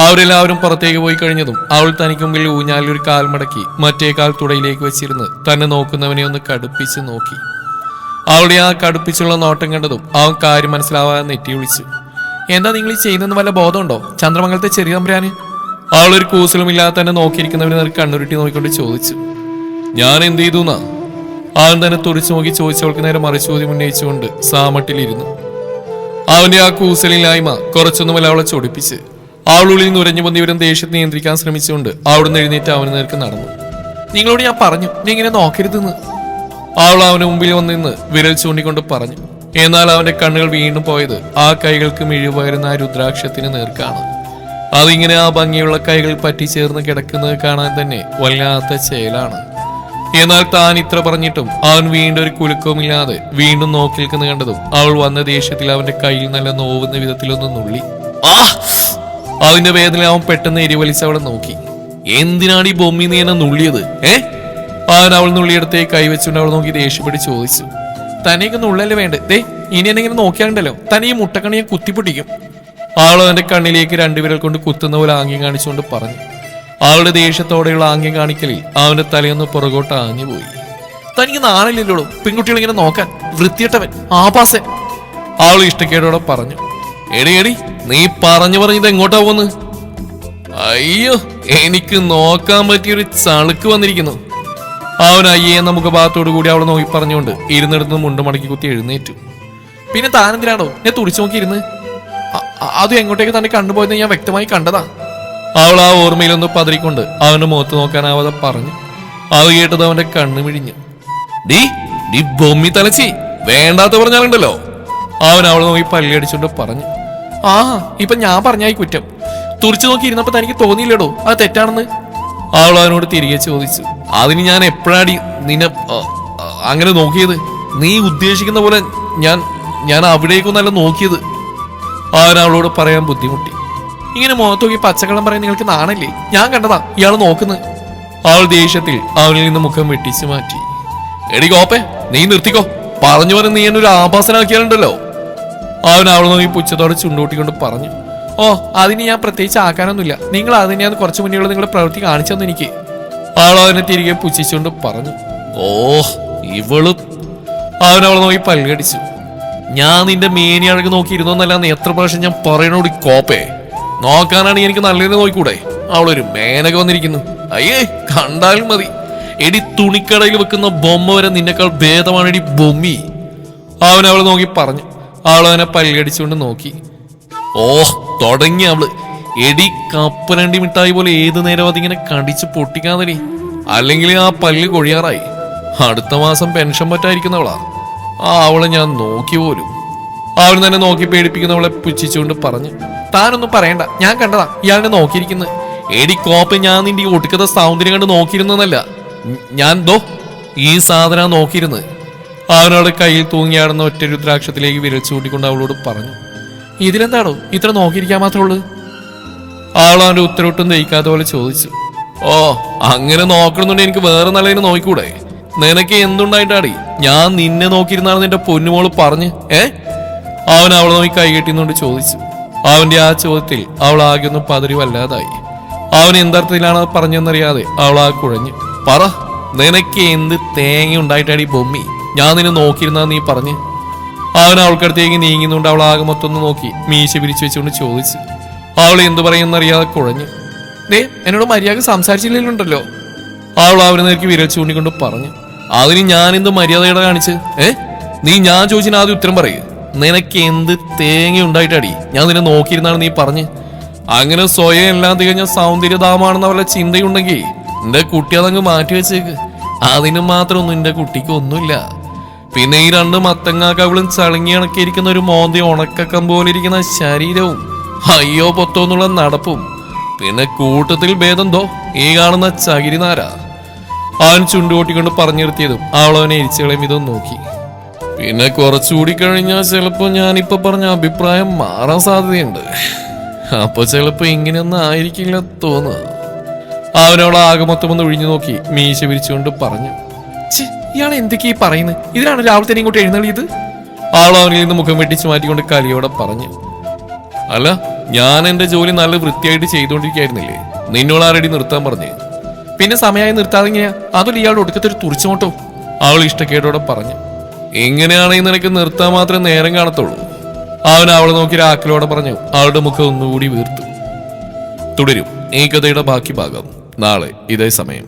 അവരെല്ലാവരും പുറത്തേക്ക് പോയി കഴിഞ്ഞതും അവൾ തനിക്ക് മുമ്പിൽ ഊഞ്ഞാലിൽ ഒരു കാൽ മടക്കി മറ്റേ കാൽ തുടയിലേക്ക് വെച്ചിരുന്ന് തന്നെ നോക്കുന്നവനെ ഒന്ന് കടുപ്പിച്ച് നോക്കി. അവളുടെ ആ കടുപ്പിച്ചുള്ള നോട്ടം കണ്ടതും അവൻ കാര്യം മനസ്സിലാവാതെ നെറ്റി വിളിച്ചു. എന്താ നിങ്ങൾ ഈ ചെയ്യുന്നെന്ന് വല്ല ബോധമുണ്ടോ ചന്ദ്രമംഗലത്തെ ചെറിയ തമ്പുരാന്? അവളൊരു കൂസലുമില്ലാതെ തന്നെ നോക്കിയിരിക്കുന്നവനെ നേരെ കണ്ണുരുട്ടി നോക്കിക്കൊണ്ട് ചോദിച്ചു. ഞാൻ എന്ത് ചെയ്തുന്നാ? അവൻ തന്നെ തുറിച്ചു നോക്കി ചോദിച്ചവൾക്ക് നേരെ മറുചോദ്യം ഉന്നയിച്ചുകൊണ്ട് സാമട്ടിലിരുന്നു. അവന്റെ ആ കൂസലില്ലായ്മ കുറച്ചൊന്നുമല്ല അവളെ ചൊടിപ്പിച്ച്. അവളുള്ളിൽ നുരഞ്ഞു പൊന്തിവരും ദേഷ്യത്തെ നിയന്ത്രിക്കാൻ ശ്രമിച്ചുകൊണ്ട് അവിടുന്ന് എഴുന്നേറ്റ് അവന് നേർക്ക് നടന്നു. നിങ്ങളോട് ഞാൻ പറഞ്ഞു നീ ഇങ്ങനെ നോക്കരുതെന്ന്. അവൾ അവന് മുമ്പിൽ വന്നിന്ന് വിരൽ ചൂണ്ടിക്കൊണ്ട് പറഞ്ഞു. എന്നാൽ അവന്റെ കണ്ണുകൾ വീണ്ടും പോയത് ആ കൈകൾക്ക് മിഴിവായിരുന്ന ആ രുദ്രാക്ഷത്തിന് നേർക്കാണ്. അതിങ്ങനെ ആ ഭംഗിയുള്ള കൈകൾ പറ്റിച്ചേർന്ന് കിടക്കുന്നത് കാണാൻ തന്നെ വല്ലാത്ത ചേലാണ്. എന്നാൽ താൻ ഇത്ര പറഞ്ഞിട്ടും അവൻ വീണ്ടും ഒരു കുലുക്കവുമില്ലാതെ വീണ്ടും നോക്കി നിൽക്കുന്ന കണ്ടതും അവൾ വന്ന ദേഷ്യത്തിൽ അവന്റെ കയ്യിൽ നല്ല നോവുന്ന വിധത്തിലൊന്ന് നുള്ളി. അതിന്റെ വേദന അവൻ പെട്ടെന്ന് എരിവലിച്ച് അവളെ നോക്കി. എന്തിനാണ് ഈ ബൊമ്മി നീ എന്നെ നുള്ളിയത്? അവൻ അവൾ നുള്ളിയെടുത്തേ കൈവച്ചുകൊണ്ട് അവൾ നോക്കി ദേഷ്യപ്പെട്ട് ചോദിച്ചു. തന്നെയൊക്കെ നുള്ളല്ലേ വേണ്ടേ? ദേ ഇനി എന്നെങ്ങനെ നോക്കിയാണ്ടല്ലോ തന്നെ ഈ മുട്ടക്കണി ഞാൻ കുത്തിപ്പൊട്ടിക്കും. അവൾ അവന്റെ കണ്ണിലേക്ക് രണ്ടുവിരൽ കൊണ്ട് കുത്തുന്ന പോലെ ആംഗ്യം കാണിച്ചുകൊണ്ട് പറഞ്ഞു. അവളുടെ ദേഷ്യത്തോടെയുള്ള ആംഗ്യം കാണിക്കലിൽ അവന്റെ തലയൊന്ന് പുറകോട്ട് ആഞ്ഞുപോയി. തനിക്ക് നാണില്ലല്ലോ പെൺകുട്ടികൾ ഇങ്ങനെ നോക്കാൻ, വൃത്തിയിട്ടവൻ ആപാസൻ, അവൾ ഇഷ്ടക്കേടോടെ പറഞ്ഞു. എടി നീ പറഞ്ഞത് എങ്ങോട്ടാ പോന്ന്? അയ്യോ, എനിക്ക് നോക്കാൻ പറ്റിയൊരു ചളുക്ക് വന്നിരിക്കുന്നു. അവൻ അയ്യേ എന്ന മുഖഭാഗത്തോടു കൂടി അവളെ നോക്കി പറഞ്ഞുകൊണ്ട് ഇരുന്നിടത്ത് മുണ്ട് മടക്കി കുത്തി എഴുന്നേറ്റു. പിന്നെ താനെന്തിനാണോ ഞാൻ തുടിച്ചു നോക്കിയിരുന്ന്? അത് എങ്ങോട്ടേക്ക് തന്നെ കണ്ടുപോയെന്ന് ഞാൻ വ്യക്തമായി കണ്ടതാ. അവൾ ആ ഓർമ്മയിലൊന്ന് പതറിക്കൊണ്ട് അവന്റെ മുഖത്ത് നോക്കാനാവാതെ പറഞ്ഞു. അത് കേട്ടത് അവന്റെ കണ്ണു മിഴിഞ്ഞു. ഡി ബൊമ്മി തലച്ചി, വേണ്ടാത്ത പറഞ്ഞാലുണ്ടല്ലോ. അവൻ അവളെ നോക്കി പല്ലിയടിച്ചുകൊണ്ട് പറഞ്ഞു. ഇപ്പൊ ഞാൻ പറഞ്ഞായി കുറ്റം. തുറിച്ചു നോക്കി ഇരുന്നപ്പോ തനിക്ക് തോന്നിയില്ലടോ അത് തെറ്റാണെന്ന്? അവൾ അവനോട് തിരികെ ചോദിച്ചു. അതിന് ഞാൻ എപ്പോഴാടി നിന്നെ അങ്ങനെ നോക്കിയത്? നീ ഉദ്ദേശിക്കുന്ന പോലെ ഞാൻ അവിടേക്കൊന്നല്ല നോക്കിയത്. അവൻ അവളോട് പറയാൻ ബുദ്ധിമുട്ടി. ഇങ്ങനെ മുഖത്ത് നോക്കി പച്ചക്കള്ളം പറയാൻ നിങ്ങൾക്ക് നാണല്ലേ? ഞാൻ കണ്ടതാ ഇയാൾ നോക്കുന്നത്. അവൾ ദേഷ്യത്തിൽ അവനിൽ നിന്ന് മുഖം വെട്ടിച്ചു മാറ്റി. എടി കോപ്പേ, നീ നിർത്തിക്കോ. പറഞ്ഞു പറഞ്ഞ് നീ എന്നെ ഒരു ആഭാസനാക്കിയാലുണ്ടല്ലോ. അവൻ അവൾ നോക്കി പുച്ഛത്തോടെ ചുണ്ടൂട്ടിക്കൊണ്ട് പറഞ്ഞു. ഓ, അതിന് ഞാൻ പ്രത്യേകിച്ച് ആക്കാനൊന്നുമില്ല. നിങ്ങൾ അത് തന്നെയാണ് കുറച്ചു മുന്നേ നിങ്ങളുടെ പ്രവൃത്തി കാണിച്ചു തന്നെ എനിക്ക്. അവൾ അവനെ തിരികെ പുച്ഛിച്ചുകൊണ്ട് പറഞ്ഞു. ഓ ഇവള്. അവൻ അവളെ നോക്കി പൽകടിച്ചു. ഞാൻ നിന്റെ മേനി അഴക് നോക്കിയിരുന്നോന്നല്ലാന്ന് എത്ര പ്രാവശ്യം ഞാൻ പറയണോടി കോപ്പേ. നോക്കാനാണ് എനിക്ക് നല്ലതിനെ നോക്കിക്കൂടെ? അവളൊരു മേനക വന്നിരിക്കുന്നു. അയ്യേ, കണ്ടാലും മതി. എടി തുണിക്കടയിൽ വെക്കുന്ന ബൊമ്മ വരെ നിന്നെക്കാൾ ഭേദമാണ് എടി ബൊമ്മി. അവൻ അവളെ നോക്കി പറഞ്ഞു. അവളവനെ പൽകടിച്ചുകൊണ്ട് നോക്കി. ഓ തുടങ്ങി അവള്. എടി കപ്പലണ്ടി മിഠായി പോലെ ഏതു നേരം അതിങ്ങനെ കടിച്ച് പൊട്ടിക്കാതടി, അല്ലെങ്കിൽ ആ പല്ല് കൊഴിയാറായി. അടുത്ത മാസം പെൻഷൻ പറ്റായിരിക്കുന്നവളാ. അവളെ ഞാൻ നോക്കി പോലും. അവൻ തന്നെ നോക്കി പേടിപ്പിക്കുന്നവളെ പുച്ഛിച്ചുകൊണ്ട് പറഞ്ഞു. താനൊന്നും പറയണ്ട, ഞാൻ കണ്ടതാ ഇയാളിനെ നോക്കിയിരിക്കുന്നത്. എടി കോപ്പ, ഞാൻ നിന്റെ ഈ ഒടുക്കത്തെ സൗന്ദര്യം കണ്ട് നോക്കിയിരുന്നല്ല. ഞാൻ ദോ ഈ സാധനം നോക്കിയിരുന്നത്. അവനവളുടെ കയ്യിൽ തൂങ്ങിയാടുന്ന ഒറ്റ രുദ്രാക്ഷത്തിലേക്ക് വിരൽ ചൂണ്ടിക്കൊണ്ട് അവളോട് പറഞ്ഞു. ഇതിലെന്താണോ ഇത്ര നോക്കിയിരിക്കാൻ മാത്രമേ ഉള്ളൂ? അവൾ അവന്റെ ഉത്തരവൊട്ടും ദഹിക്കാത്ത പോലെ ചോദിച്ചു. ഓ, അങ്ങനെ നോക്കണമെന്നുണ്ടെങ്കിൽ എനിക്ക് വേറെ നല്ലതിനെ നോക്കിക്കൂടെ? നിനക്ക് എന്തുണ്ടായിട്ടാടി ഞാൻ നിന്നെ നോക്കിയിരുന്നാണ് നിന്റെ പൊന്നുമോള് പറഞ്ഞ്? അവൻ അവളെ നോക്കി കൈകെട്ടിന്നുകൊണ്ട് ചോദിച്ചു. അവന്റെ ആ ചോദ്യത്തിൽ അവൾ ആകെ ഒന്ന് പതറി വല്ലാതായി. അവൻ എന്തർത്ഥത്തിലാണ് പറഞ്ഞെന്നറിയാതെ അവൾ ആ കുഴഞ്ഞു. പറ, നിനക്ക് എന്ത് തേങ്ങ ഉണ്ടായിട്ടാടി ബൊമ്മി ഞാൻ നിന്നെ നോക്കിയിരുന്നാ നീ പറഞ്ഞ്? അവൻ അവൾക്കടുത്തേക്ക് നീങ്ങുന്നുണ്ട്. അവൾ ആകെ മൊത്തം നോക്കി മീശ പിരിച്ചു വെച്ചുകൊണ്ട് ചോദിച്ചു. അവൾ എന്തു പറയുമെന്നറിയാതെ കുഴഞ്ഞു. എന്നോട് മര്യാദ സംസാരിച്ചില്ലുണ്ടല്ലോ. അവൾ അവനെ നേർക്ക് വിരൽ ചൂണ്ടിക്കൊണ്ട് പറഞ്ഞു. അതിന് ഞാൻ എന്ത് മര്യാദയുടെ കാണിച്ച്? നീ ഞാൻ ചോദിച്ചതിന് ആദ്യം ഉത്തരം പറയൂ. നിനക്ക് എന്ത് തേങ്ങ ഉണ്ടായിട്ടടി ഞാൻ നിന്നെ നോക്കിയിരുന്നാണ് നീ പറഞ്ഞ്? അങ്ങനെ സ്വയം എല്ലാം തികഞ്ഞ സൗന്ദര്യധാമാണെന്ന് അവരുടെ ചിന്തയുണ്ടെങ്കിൽ എന്റെ കുട്ടി അതങ്ങ് മാറ്റി വെച്ചേക്ക്. അതിന് മാത്രമൊന്നും എന്റെ കുട്ടിക്ക് ഒന്നുമില്ല. പിന്നെ ഈ രണ്ട് മത്തങ്ങാക്കവളും ചളങ്ങി ഇണക്കിയിരിക്കുന്ന ഒരു മോന്തി ഉണക്കം പോലെ ഇരിക്കുന്ന ശരീരവും അയ്യോ പൊത്തോന്നുള്ള നടപ്പും, പിന്നെ കൂട്ടത്തിൽ ഭേദന്തോ ഈ കാണുന്ന ചകിരിനാര. അവൻ ചുണ്ടുകൊട്ടിക്കൊണ്ട് പറഞ്ഞു നിർത്തിയതും അവളവനെ എരിച്ചുകളയും ഇതൊന്നും നോക്കി. പിന്നെ കുറച്ചുകൂടി കഴിഞ്ഞാൽ ചിലപ്പോ ഞാനിപ്പോ പറഞ്ഞ അഭിപ്രായം മാറാൻ സാധ്യതയുണ്ട്. അപ്പൊ ചിലപ്പോ ഇങ്ങനെയൊന്നും ആയിരിക്കില്ല തോന്നുക. അവനവളെ ആകെ മൊത്തം ഒന്ന് ഒഴിഞ്ഞു നോക്കി മീശ വിരിച്ചുകൊണ്ട് പറഞ്ഞു. ഇയാൾ എന്തൊക്കെയാ പറയുന്നത്? ഇതിനാണ് രാവിലെ തന്നെ ഇങ്ങോട്ട് എഴുന്നള്ളിയത്? അവൾ അവനിൽ നിന്ന് മുഖം വെട്ടിച്ചു മാറ്റിക്കൊണ്ട് കലിയോടെ പറഞ്ഞു. അല്ല, ഞാൻ എന്റെ ജോലി നല്ല വൃത്തിയായിട്ട് ചെയ്തുകൊണ്ടിരിക്കുകയായിരുന്നില്ലേ? നിന്നോട് ആരടി നിർത്താൻ പറഞ്ഞേ? പിന്നെ സമയമായി നിർത്താതെ ഇങ്ങനെയാ? അതും ഇയാളുടെ ഒടുക്കത്തൊരു തുറിച്ചുമോട്ടോ? അവൾ ഇഷ്ടക്കേടോടെ പറഞ്ഞു. എങ്ങനെയാണെങ്കിൽ നിനക്ക് നിർത്താൻ മാത്രമേ നേരം കാണത്തുള്ളൂ. അവൻ അവളെ നോക്കി രാക്കിലോടെ പറഞ്ഞു. അവളുടെ മുഖം ഒന്നുകൂടി വീർത്തു. തുടരും ഈ കഥയുടെ ബാക്കി ഭാഗം നാളെ ഇതേ സമയം.